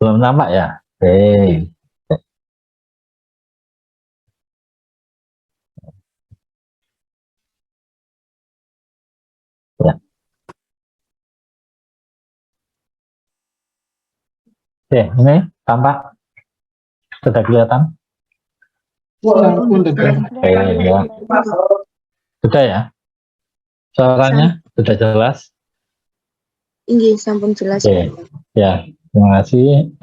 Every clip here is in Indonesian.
Belum nampak ya? Oke. Ya. Oke, ini tampak sudah kelihatan? Oke, ya. Sudah ya? Suaranya sudah jelas? Iya, sampun jelas. Oke, ya. Terima kasih.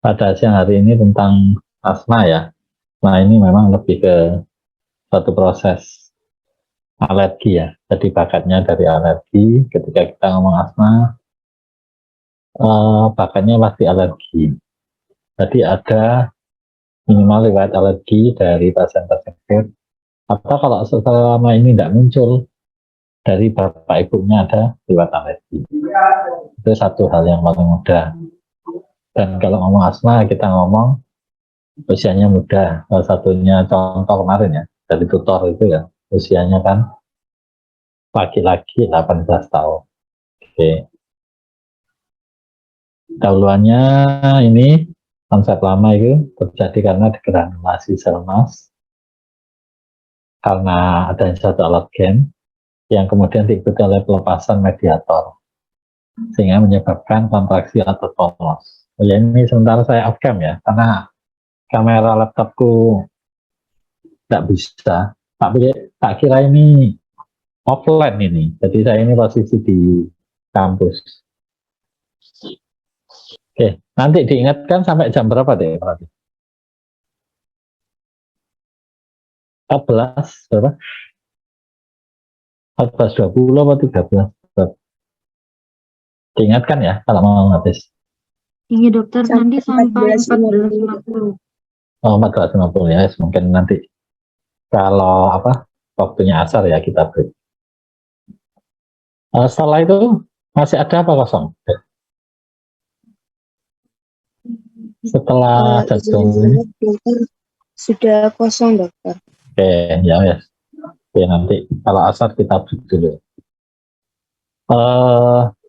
Pada siang hari ini tentang asma ya. Nah, ini memang lebih ke suatu proses alergi ya. Jadi bakatnya dari alergi. Ketika kita ngomong asma, bakatnya pasti alergi. Jadi ada minimal riwayat alergi dari pasien tersebut. Atau kalau selama ini tidak muncul, dari bapak ibunya ada riwayat alergi. Itu satu hal yang paling mudah. Dan kalau ngomong asma, kita ngomong usianya muda. Salah satunya contoh kemarin ya, dari tutor itu ya, usianya kan laki-laki 18 tahun. Oke. Dahuluannya ini konsep lama itu terjadi karena degranulasi sel emas karena adanya satu alergen yang kemudian diikuti oleh pelepasan mediator sehingga menyebabkan kontraksi atau tonos. Oh ya, ini sementara saya off cam ya karena kamera laptopku tidak bisa, tapi tak kira ini offline ini, jadi saya ini posisi di kampus. Oke, nanti diingatkan sampai jam berapa deh berarti? 14 berapa? 14.20 atau 13? Diingatkan ya kalau mau habis. Iya dokter, nanti sampai 14.50. Oh, 14.50 ya, mungkin nanti kalau apa waktunya asar ya kita break. Setelah itu masih ada apa kosong? Setelah jantung ini? Sudah kosong dokter. Oke, ya ya. Oke, nanti kalau asar kita break dulu.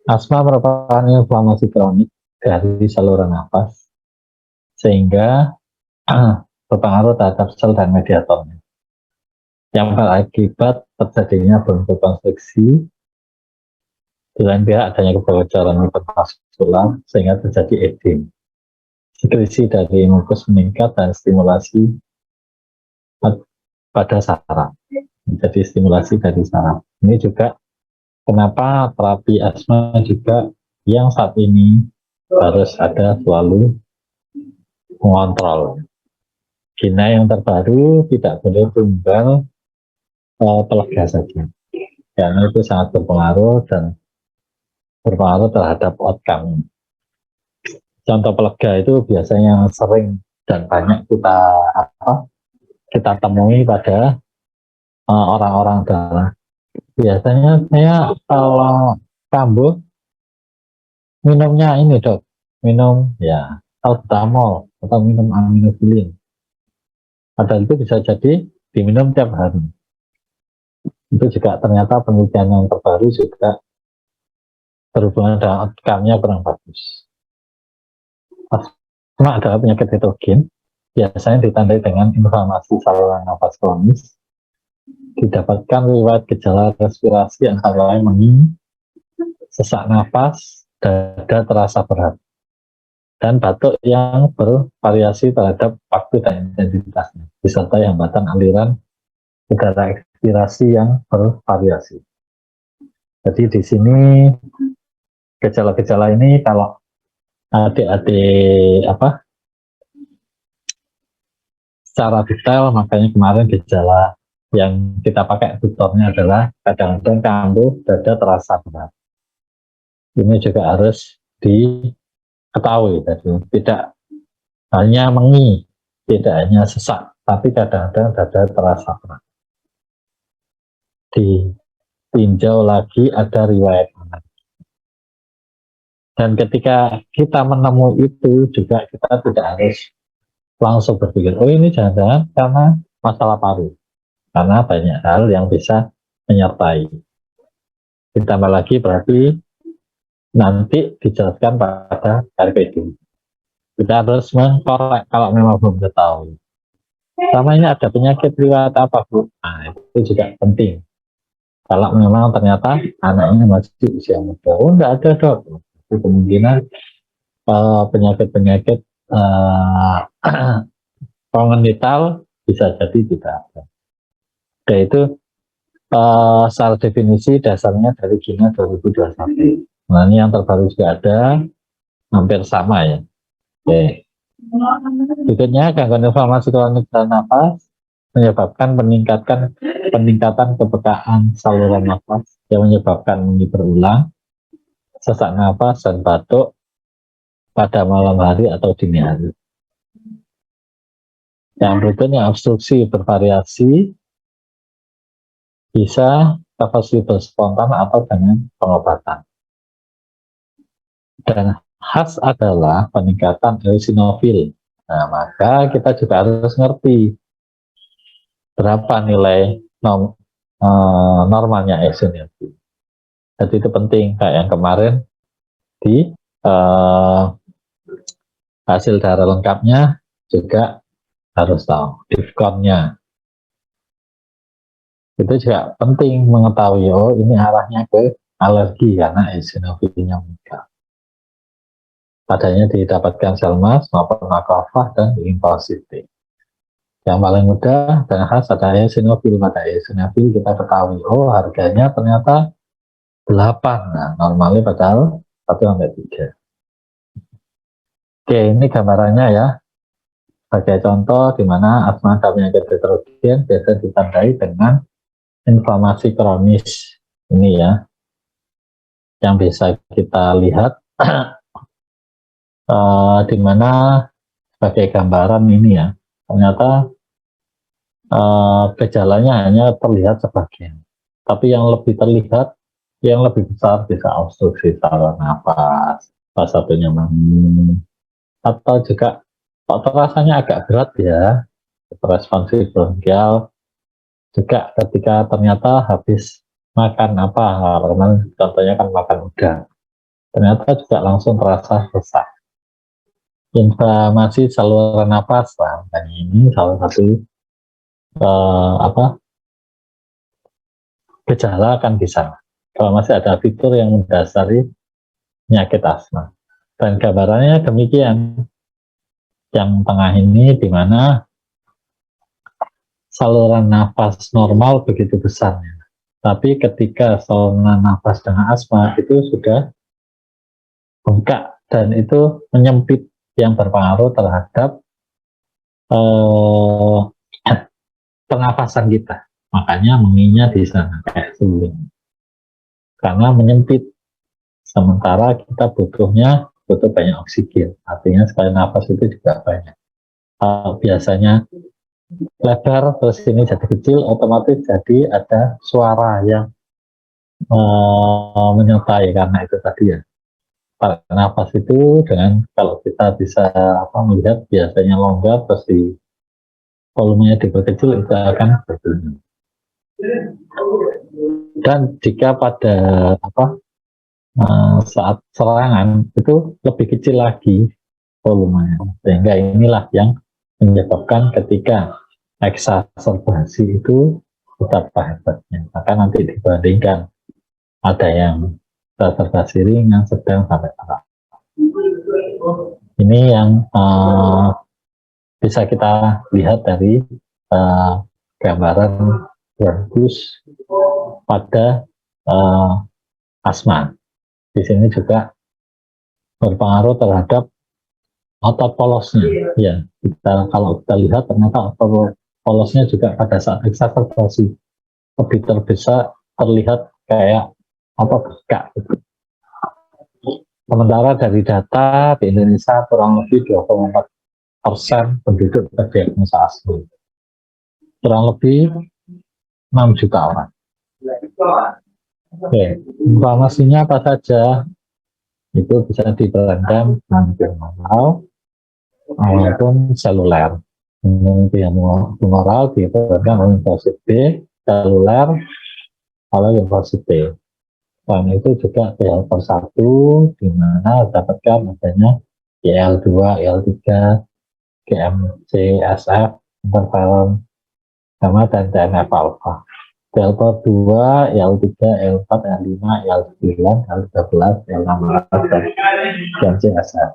Asma merupakan inflamasi kronik dari saluran nafas sehingga berpengaruh terhadap sel dan mediatornya yang berakibat terjadinya bronkokonstriksi, di lain pihak adanya kebocoran mikrovaskular sehingga terjadi edem, sekresi dari mukus meningkat dan stimulasi pada saraf, menjadi stimulasi dari saraf. Ini juga kenapa terapi asma juga yang saat ini harus ada selalu mengontrol. Gina yang terbaru tidak boleh tunggal pelega saja, karena itu sangat berpengaruh dan berpengaruh terhadap outcome. Contoh pelega itu biasanya sering dan banyak kita temui pada orang-orang dalam. Biasanya saya kalau kambuh minumnya ini dok, minum ya salbutamol atau minum aminofilin. Padahal itu bisa jadi diminum tiap hari. Itu juga ternyata penelitian yang terbaru juga berhubungan dengan outcome-nya kurang bagus. Asma adalah penyakit heterogen, biasanya ditandai dengan inflamasi saluran nafas kronis, didapatkan riwayat gejala respirasi antara lain nyeri, sesak nafas, dada terasa berat, dan batuk yang bervariasi terhadap waktu dan intensitasnya, disertai hambatan aliran udara ekspirasi yang bervariasi. Jadi di sini gejala-gejala ini kalau adik-adik secara detail, makanya kemarin gejala yang kita pakai tutornya adalah kadang-kadang kambuh, dada terasa berat. Ini juga harus diketahui, jadi tidak hanya mengi, tidak hanya sesak, tapi kadang-kadang dada terasa berat. Ditinjau lagi ada riwayat mana. Dan ketika kita menemui itu juga kita tidak harus langsung berpikir, oh ini jangan-jangan karena masalah paru. Karena banyak hal yang bisa menyertai. Ditambah lagi berarti nanti dijelaskan pada RPD. Kita harus mengkorek kalau memang belum ketahui. Sama ini ada penyakit riwayat apa, Bu? Nah, itu juga penting. Kalau memang ternyata anaknya masih usia muda, oh enggak ada dok. Itu kemungkinan penyakit-penyakit kongenital bisa jadi tidak ada. Oke, itu secara definisi dasarnya dari GINA 2021. Nah, ini yang terbaru juga ada, hampir sama ya. Oke. Berikutnya, gangguan inflamasi kronik saluran nafas menyebabkan peningkatan kepekaan saluran nafas yang menyebabkan nyeri berulang, sesak nafas, dan batuk pada malam hari atau dini hari. Yang berikutnya, obstruksi bervariasi, bisa reversibel spontan atau dengan pengobatan. Dan khas adalah peningkatan eosinofil. Nah, maka kita juga harus ngerti berapa nilai normalnya eosinofil. Jadi itu penting, kayak yang kemarin di hasil darah lengkapnya juga harus tahu DIFCON-nya. Itu juga penting mengetahui, oh ini arahnya ke alergi karena eosinofilnya meningkat. Padanya didapatkan sel emas maupun makrofag dan limfosit. Yang paling mudah dan khas adalah eosinofil. Pada eosinofil kita ketahui, oh harganya ternyata 8. Nah, normalnya padahal 1-3. Oke, ini gambarannya ya. Sebagai contoh di mana asma dan penyakit heterogen biasa ditandai dengan inflamasi kronis. Ini ya, yang bisa kita lihat di mana sebagai gambaran ini ya, ternyata gejalanya hanya terlihat sebagian, tapi yang lebih terlihat, yang lebih besar bisa obstruksi saluran nafas, salah satunya atau juga kok rasanya agak berat ya, responsif bronkial, juga ketika ternyata habis makan apa, contohnya kan makan udang, ternyata juga langsung terasa sesak. Inflamasi saluran nafas, nah ini salah satu gejala akan bisa. Kalau masih ada fitur yang mendasari penyakit asma. Dan gambarannya demikian. Yang tengah ini di mana saluran nafas normal begitu besarnya. Tapi ketika saluran nafas dengan asma itu sudah bengkak dan itu menyempit yang berpengaruh terhadap pernafasan kita. Makanya menginya di sana kayak suling. Karena menyempit. Sementara kita butuh banyak oksigen. Artinya sekali nafas itu juga banyak. Biasanya lebar terus ini jadi kecil, otomatis jadi ada suara yang menyertai karena itu tadi ya. Nafas itu dengan kalau kita bisa melihat biasanya longgar terus di volumenya diperkecil itu akan berbunyi. Dan jika pada saat serangan itu lebih kecil lagi volumenya, sehingga inilah yang menyebabkan ketika eksaserbasi itu betapa hebatnya. Maka nanti dibandingkan ada yang eksaserbasi ringan, sedang sampai parah. Ini yang bisa kita lihat dari gambaran bronkus pada asma. Di sini juga berpengaruh terhadap otot polosnya. Ya, kalau kita lihat ternyata otot polosnya juga pada saat eksaserbasi lebih terlihat kayak bengkak. Sementara dari data di Indonesia kurang lebih 2,4% penduduk terdiagnosa asma. Kurang lebih 6 juta orang. Oke, inflamasinya apa saja? Itu bisa diberendam humoral maupun seluler. Yang humoral diberendam oleh limfosit B, seluler oleh limfosit T. Selain itu juga P-helper 1 di mana dapatkan adanya IL-2, IL-3, GM-CSF, interferon gamma dan TNF-alpha. P-helper 2, IL-3, IL-4, IL-5, IL-9, IL-13, IL-16, dan GM-CSF.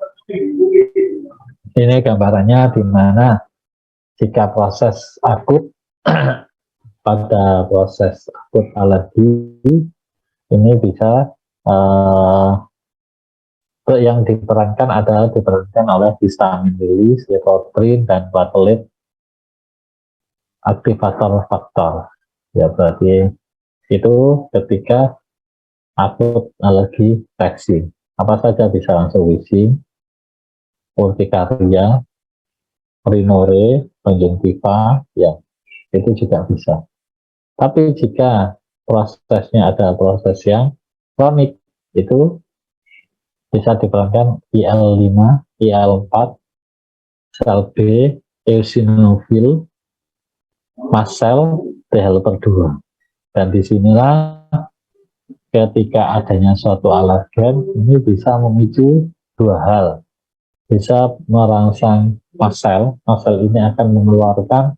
Ini gambarannya di mana jika proses akut pada proses akut alergi ini bisa yang diperankan oleh histamin release, leukotriene, dan platelet aktivator faktor. Ya berarti itu ketika akut alergi vaksin. Apa saja bisa langsung wheezing, urtikaria, rhinore, konjungtiva, ya itu juga bisa. Tapi jika prosesnya ada proses yang kronik, itu bisa diperankan IL-5, IL-4, sel B, eosinofil, mast cell, T-helper 2. Dan disinilah ketika adanya suatu alergen, ini bisa memicu dua hal. Bisa merangsang mast cell ini akan mengeluarkan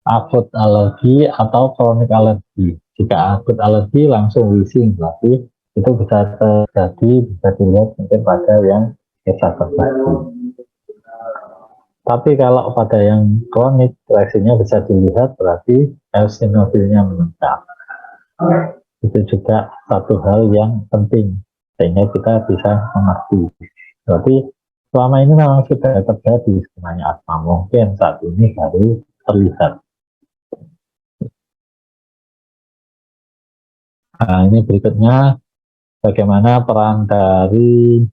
akut alergi atau kronik alergi. Jika akut alergi langsung wheezing, berarti itu bisa terjadi, bisa dilihat mungkin pada yang exacerbasi. Tapi kalau pada yang kronik, reaksinya bisa dilihat berarti eosinofilnya meningkat. Itu juga satu hal yang penting, sehingga kita bisa mengerti. Berarti selama ini memang sudah terjadi sebenarnya asma, mungkin saat ini baru terlihat. Nah, ini berikutnya bagaimana peran dari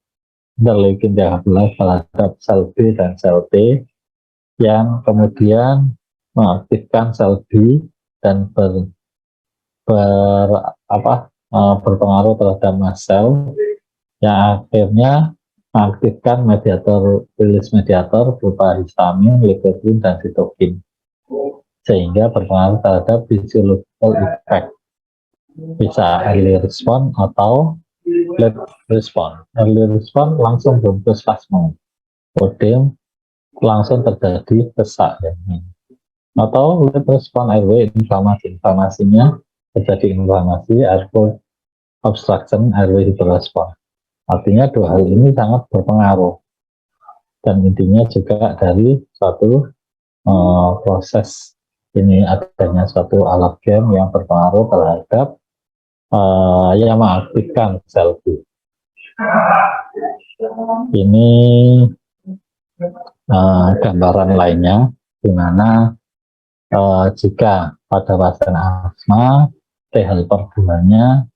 interleukin 13 terhadap sel B dan sel T yang kemudian mengaktifkan sel B dan berpengaruh terhadap mast cell yang akhirnya mengaktifkan rilis mediator berupa histamin, leukotriene, dan sitokin sehingga berpengaruh terhadap physiological effect. Bisa early response atau late response. Early response langsung bronchus spasmo, kemudian langsung terjadi sesak, atau late response airway inflamasinya terjadi inflamasi, airway obstruction, airway hyperresponse. Artinya dua hal ini sangat berpengaruh dan intinya juga dari suatu proses ini adanya suatu alergen yang berpengaruh terhadap yang mengaktifkan sel B. Ini gambaran lainnya, di mana jika pada pasien asma T-helper 2-nya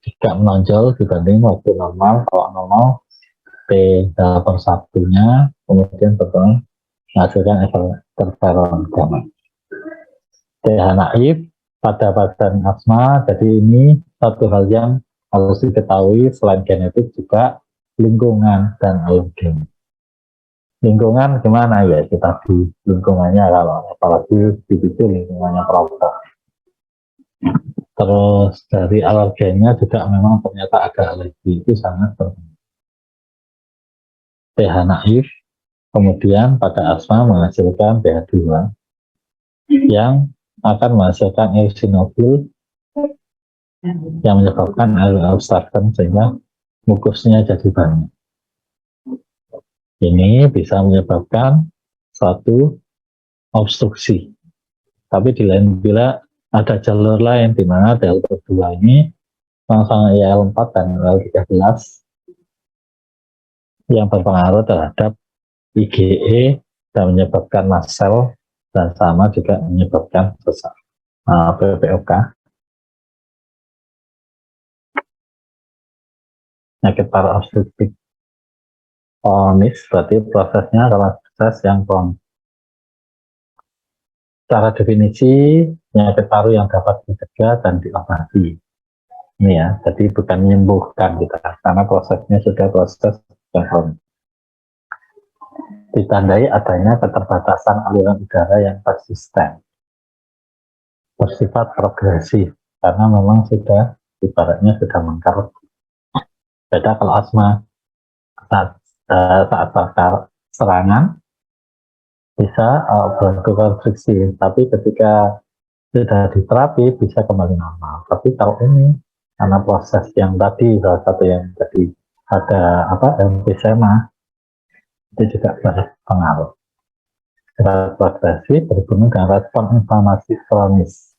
jika menonjol dibanding waktu normal, kalau normal T-helper 1-nya kemudian berkembang menghasilkan interferon gamma. TH naif pada pasien asma, jadi ini satu hal yang harus diketahui selain genetik juga lingkungan dan alergen. Lingkungan gimana ya, kita di lingkungannya kalau apalagi dipicu lingkungannya perokok. Terus dari alergennya juga memang ternyata ada alergi, itu sangat berpengaruh. pH naif kemudian pada asma menghasilkan pH 2 yang akan menghasilkan eosinofil yang menyebabkan airway obstruction sehingga mukusnya jadi banyak. Ini bisa menyebabkan suatu obstruksi. Tapi di lain bila ada jalur lain di mana T-helper 2 ini langsung IL-4 dan IL-13 yang berpengaruh terhadap IgE dan menyebabkan mast cell dan sama juga menyebabkan sesak PPOK. Penyakit para-obstruktif kronis berarti prosesnya adalah proses yang kronis. Secara definisi penyakit paru yang dapat dicegah dan diobati. Ini ya, jadi bukan menyembuhkan kita, karena prosesnya sudah proses yang kronis. Ditandai adanya keterbatasan aliran udara yang persisten, bersifat progresif, karena memang sudah ibaratnya sudah mengkerut. Beda kalau asma saat serangan bisa bronkokonstriksi, tapi ketika sudah diterapi bisa kembali normal. Tapi kalau ini karena proses yang tadi, salah satu yang tadi ada emfisema, itu juga berpengaruh. Secara progresif berhubungan dengan respon inflamasi kronis.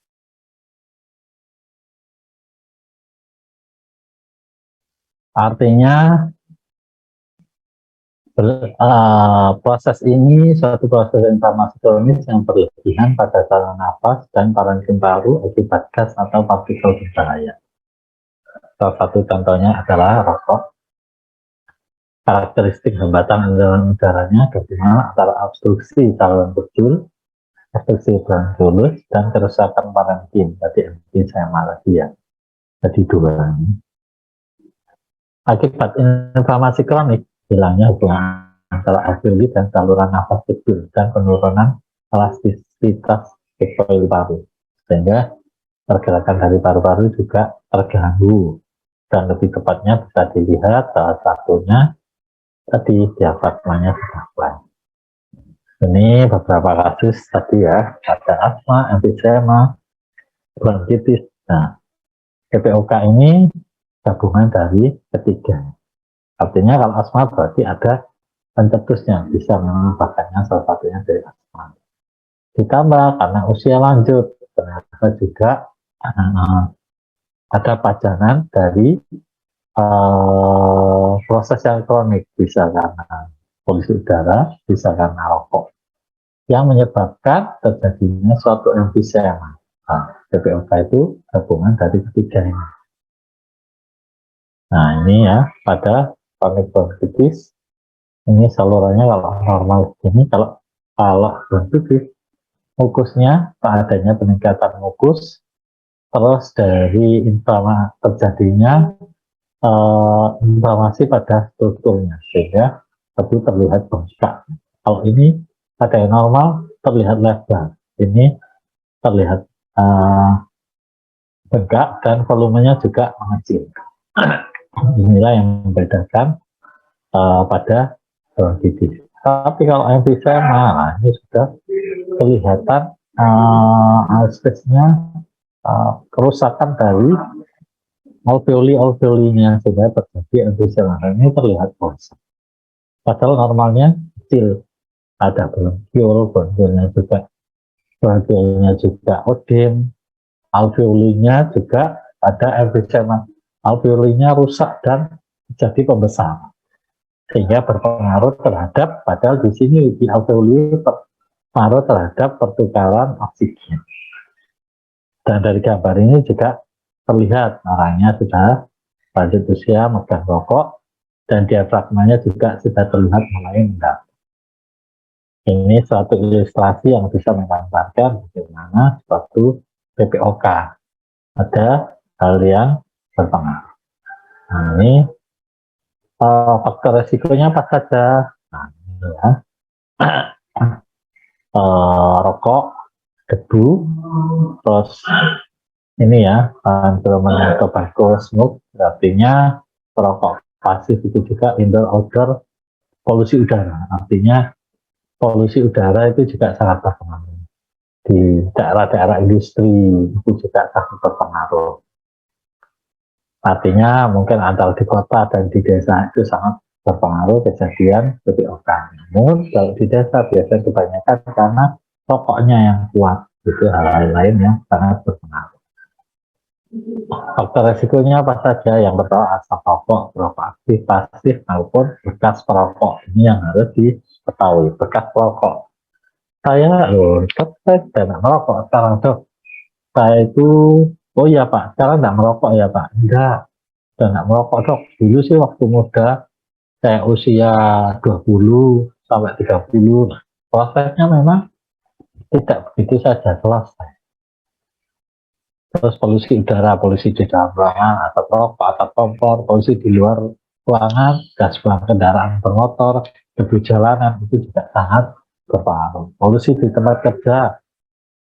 Artinya proses ini suatu proses inflamasi kronis yang berlebihan pada saluran nafas dan parenkim paru akibat gas atau partikel berbahaya. Salah satu contohnya adalah rokok. Karakteristik hambatan aliran udaranya gabungan antara obstruksi saluran kecil, obstruksi bronkiolus, dan kerusakan parenkim. Tadi emfisema lagi ya. Jadi dua. Akibat inflamasi kronik, hilangnya hubungan antara alveoli dan saluran nafas kecil dan penurunan elastisitas epiteli paru, sehingga pergerakan dari paru-paru juga terganggu, dan lebih tepatnya bisa dilihat salah satunya tadi diafragmanya sudah flat. Ini beberapa kasus tadi ya, ada asma, emfisema, bronkitis. Nah, PPOK ini gabungan dari ketiga. Artinya kalau asma berarti ada pencetusnya, bisa memang bahkannya salah satunya dari asma. Ditambah karena usia lanjut, ternyata juga ada pajanan dari proses yang kronik, bisa karena polusi udara, bisa karena rokok, yang menyebabkan terjadinya suatu emfisema. PPOK itu gabungan dari ketiga ini. Nah ini ya, pada kronik bronkitis, ini salurannya kalau normal ini, kalau bronkitis, mukusnya, adanya peningkatan mukus, terus dari terjadinya inflamasi pada strukturnya, sehingga lebih terlihat bengkak. Kalau ini ada yang normal, terlihat lebar. Ini terlihat bengkak dan volumenya juga mengecil. Inilah yang membedakan pada bronkitis. Tapi kalau emfisema, ini sudah kelihatan aspesnya kerusakan dari alveoli-alveolinya, sehingga terjadi emfisema. Ini terlihat bosan. Padahal normalnya kecil, ada bronkiolnya juga odem, alveolinya juga ada emfisema. Alveolinya rusak dan jadi pembesaran, sehingga berpengaruh terhadap, padahal di sini di alveoli berpengaruh terhadap pertukaran oksigen. Dan dari gambar ini juga terlihat orangnya sudah lanjut usia, megang rokok, dan diafragmanya juga sudah terlihat mulai mendapat. Ini suatu ilustrasi yang bisa menggambarkan bagaimana suatu PPOK. Ada hal yang berpengaruh. Nah, ini faktor resikonya apa saja? Nah, ini ya. Rokok, debu, terus ini ya, environment tobacco smoke, artinya perokok pasif itu juga indoor outdoor polusi udara, artinya polusi udara itu juga sangat berpengaruh. Di daerah-daerah industri itu juga sangat berpengaruh. Artinya mungkin antara di kota dan di desa itu sangat berpengaruh kejadian PPOK. Namun kalau di desa biasanya kebanyakan karena rokoknya yang kuat, itu hal-hal lain yang sangat berpengaruh. Faktor resikonya apa saja? Yang pertama asap rokok, perokok aktif, pasif maupun bekas perokok. Ini yang harus diketahui, bekas perokok. Saya tidak merokok sekarang, Dok. Saya itu, oh iya Pak, sekarang tidak merokok ya Pak? Enggak, sudah tidak merokok Dok. Dulu sih waktu muda, saya usia 20 sampai 30, prosesnya memang tidak begitu saja selesai. Terus polusi udara, polusi di dalam ruangan, atau rokok, atau kompor, polusi di luar ruangan, gas buang kendaraan bermotor, debu jalanan, itu juga sangat berpengaruh. Polusi di tempat kerja,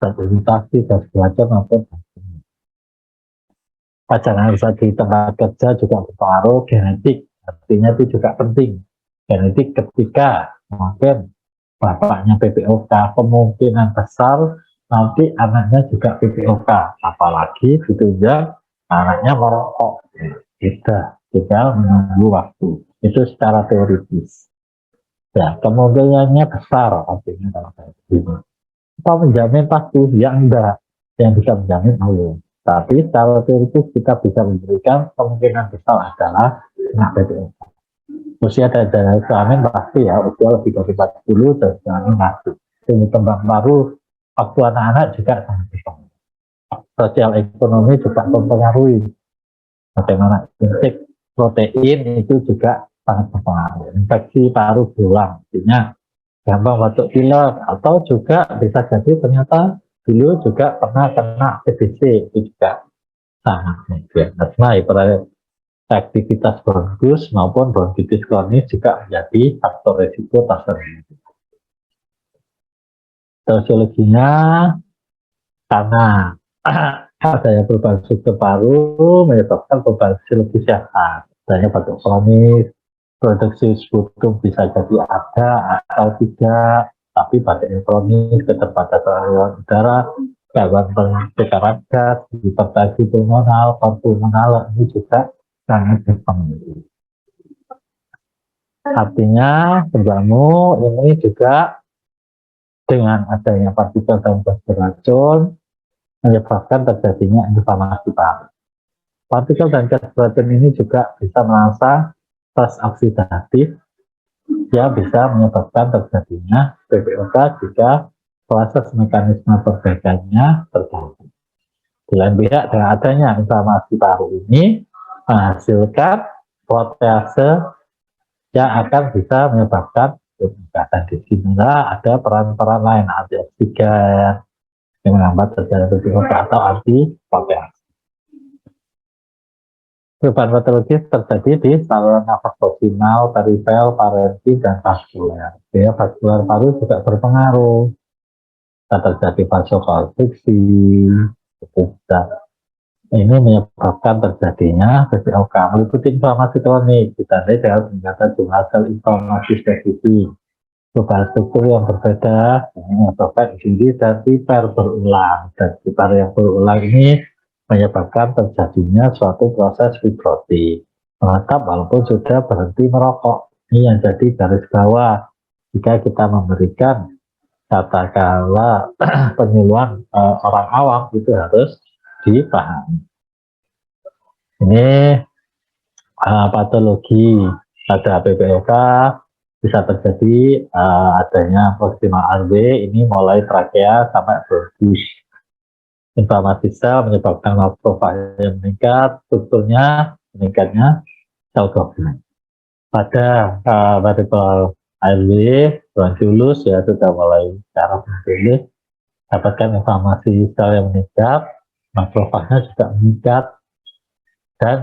transportasi, gas belajar maupun pajangan usaha di tempat kerja juga berpengaruh. Genetik artinya itu juga penting. Genetik ketika mungkin bapaknya PPOK, kemungkinan besar nanti anaknya juga PPOK, apalagi ditunjang anaknya merokok. Tinggal menunggu waktu. Itu secara teoritis. Ya, kemungkinannya besar artinya kalau kayak begini. Apa menjamin pasti? Ya enggak. Yang bisa menjamin Allah. Tapi secara teoritis kita bisa memberikan kemungkinan besar adalah anak PPOK. Usia dan kelamin pasti ya, usia lebih dari 40 dan kelamin pasti. Tumbuh kembang baru waktu anak-anak juga sangat berpengaruh. Sosial ekonomi juga mempengaruhi. Bagaimana intake protein itu juga sangat berpengaruh. Infeksi paru berulang, artinya gampang batuk pilek, atau juga bisa jadi ternyata dulu juga pernah kena TBC, itu juga sangat mungkin. Karena aktivitas bronkus maupun bronkitis kronis juga menjadi faktor risiko tersendiri. Sosiologinya karena adanya perubahan struktur paru menyebabkan perubahan fisiologis yang adanya batuk kronis, produksi sputum bisa jadi ada atau tidak, tapi batuk kronis, keterbatasan aliran udara, gangguan pencekaran gas, hipertensi pulmonal, pulmonal ini juga sangat berpengaruh. Artinya penjamu ini juga dengan adanya partikel dan gas beracun menyebabkan terjadinya inflamasi paru. Partikel dan gas beracun ini juga bisa merangsang stres oksidatif yang bisa menyebabkan terjadinya PPOK jika proses mekanisme perbaikannya terganggu. Di lain pihak, dengan adanya inflamasi paru ini menghasilkan protease yang akan bisa menyebabkan peningkatan di sini ada peran-peran lain, antioksidan yang menghambat terjadinya PPOK atau anti-protease. Perubahan patologis terjadi di saluran nafas vaginal, perifer, parenkim, dan vaskuler. Ya, vaskuler paru juga berpengaruh. Terjadi vasokonstriksi, ini menyebabkan terjadinya PPOK, meliputi inflamasi kronik, ditandai dengan peningkatan jumlah sel inflamasi spesifik. Perubahan struktur yang berbeda, ini menyebabkan tinggi dan hiper berulang. Dan hiper yang berulang ini menyebabkan terjadinya suatu proses fibrosis. Menetap walaupun sudah berhenti merokok. Ini yang jadi garis bawah. Jika kita memberikan katakanlah penyuluhan orang awam itu harus dipahami. Ini patologi pada PPOK bisa terjadi adanya proximal RW, ini mulai trakea sampai bronkus. Inflamasi sel menyebabkan makrofag yang meningkat, strukturnya meningkatnya sel goblet. Pada variabel ARW, bronkiolus ya sudah mulai ke arah bronkiolus, dapatkan inflamasi sel yang meningkat, makrofagnya juga meningkat, dan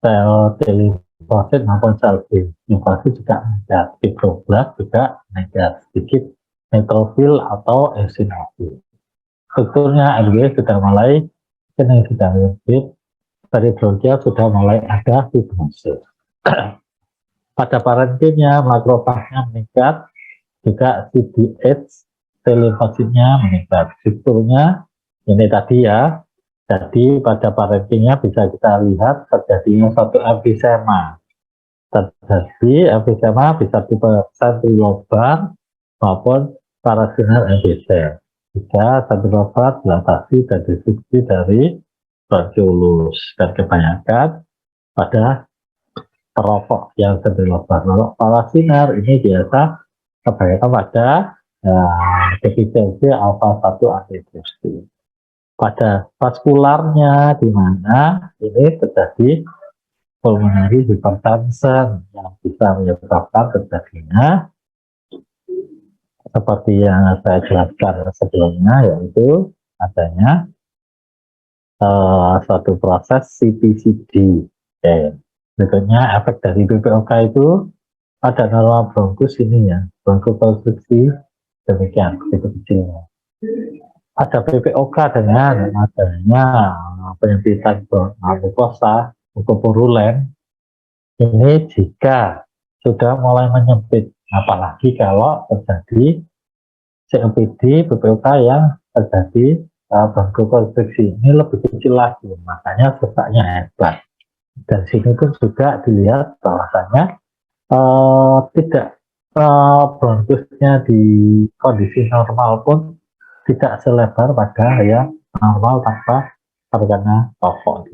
sel T limfosit maupun sel B limfosit juga meningkat, fibroblast juga meningkat, sedikit neutrofil atau eosinofil. Strukturnya RW sudah mulai kening, sudah menyempit, peribronkial sudah mulai ada fibrosis. Pada parenkimnya makrofagnya meningkat, juga CDH, sel limfositnya meningkat. Strukturnya ini tadi ya, jadi pada parenkimnya bisa kita lihat terjadinya suatu emfisema. Terjadi emfisema bisa tipe sentrilobar maupun parasinal emfisema. Jika sentrilobar dilatasi dan disrupsi dari bronkiolus, dan kebanyakan pada perokok yang sentrilobar. Kalau parasinar ini biasa kebanyakan pada defisiensi alfa-1 antihistaminik. Pada vaskularnya di mana ini terjadi pulmonary hypertension yang bisa menyebabkan terjadinya seperti yang saya jelaskan sebelumnya, yaitu adanya suatu proses CPCD. Berikutnya efek dari PPOK itu ada norma bronkus ini ya, bronkokonstriksi demikian, begitu kecilnya. ada PPOK dengan adanya penyempitan mukosa mukoporulen ini jika sudah mulai menyempit, apalagi kalau terjadi COPD PPOK yang terjadi bronkokonstriksi ini lebih kecil lagi, makanya sesaknya hebat. Dan sini pun juga dilihat bahwasanya tidak bronkusnya di kondisi normal pun tidak selebar pada yang normal tanpa terkena rokok.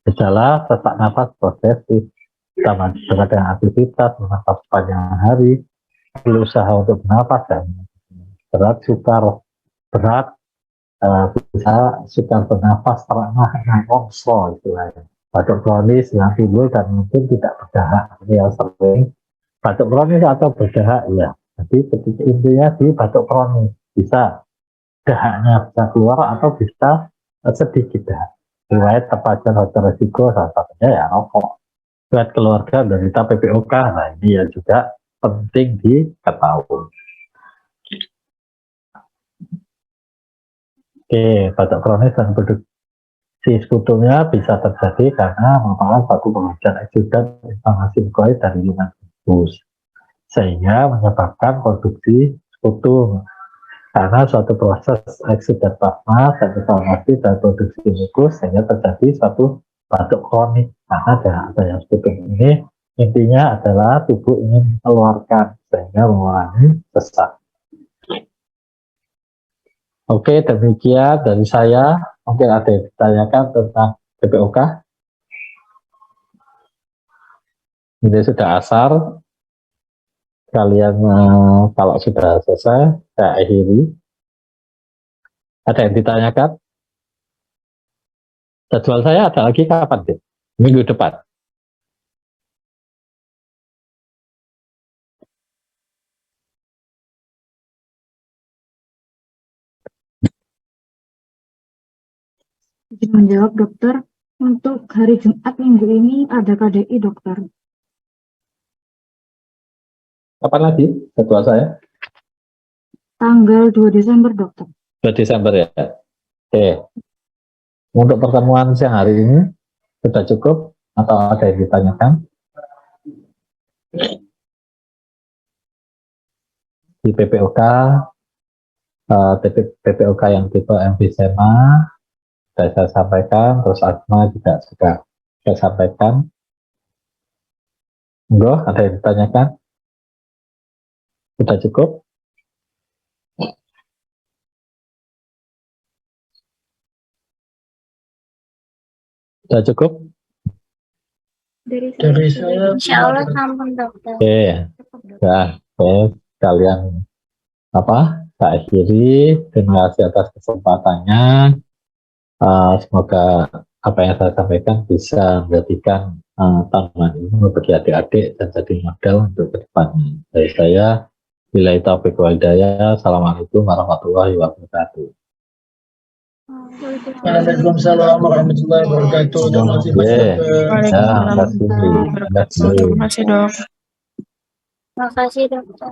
Gejala sesak nafas progresif, sama dengan aktivitas, bernafas sepanjang hari, berusaha untuk bernafas dan berat sukar berat, bisa sukar bernafas terengah ngomso istilahnya. Batuk kronis yang timbul dan mungkin tidak berdahak, ini yang sering batuk kronis atau berdahak ya. Jadi intinya di batuk kronis bisa dahaknya bisa keluar atau bisa sedikit dahak. Riwayat terpapar faktor resiko salah satunya ya rokok. Buat keluarga menderita PPOK, nah ini ya juga penting diketahui. Oke, batuk kronis dan produksi sekutunya bisa terjadi karena merupakan suatu pengajian eksudan inflamasi mukoid dari lingkungan tubuh, sehingga menyebabkan produksi sekutu karena suatu proses eksudan plasma dan inflamasi dan produksi mukus sehingga terjadi suatu batuk kronik karena adanya sekutu ini. Intinya adalah tubuh ingin mengeluarkan sehingga mengurangi sesak. Oke, demikian dari saya. Mungkin ada yang ditanyakan tentang PPOK. Ini sudah asar. Kalian kalau sudah selesai, saya akhiri. Ada yang ditanyakan? Jadwal saya ada lagi kapan, Dit? Minggu depan. Izin menjawab dokter, untuk hari Jumat minggu ini ada KDI dokter. Kapan lagi jadwal saya? Tanggal 2 Desember dokter. 2 Desember ya. Oke. Untuk pertemuan siang hari ini sudah cukup atau ada yang ditanyakan? Di PPOK, PPOK yang tipe emfisema sudah saya sampaikan, terus asma juga sudah saya sampaikan. Enggak, ada yang ditanyakan? Sudah cukup? Sudah cukup? Dari saya, insya Allah sampun dokter. Oke, ya, oke, kalian saya akhiri. Terima kasih atas kesempatannya. Semoga apa yang saya sampaikan bisa menjadikan tanaman ilmu bagi adik-adik dan jadi model untuk kedepannya. Dari saya, billahi taufiq wal hidayah. Assalamualaikum warahmatullahi wabarakatuh. Waalaikumsalam warahmatullahi wabarakatuh. Terima kasih Terima kasih. Terima kasih dok. Makasih dokter.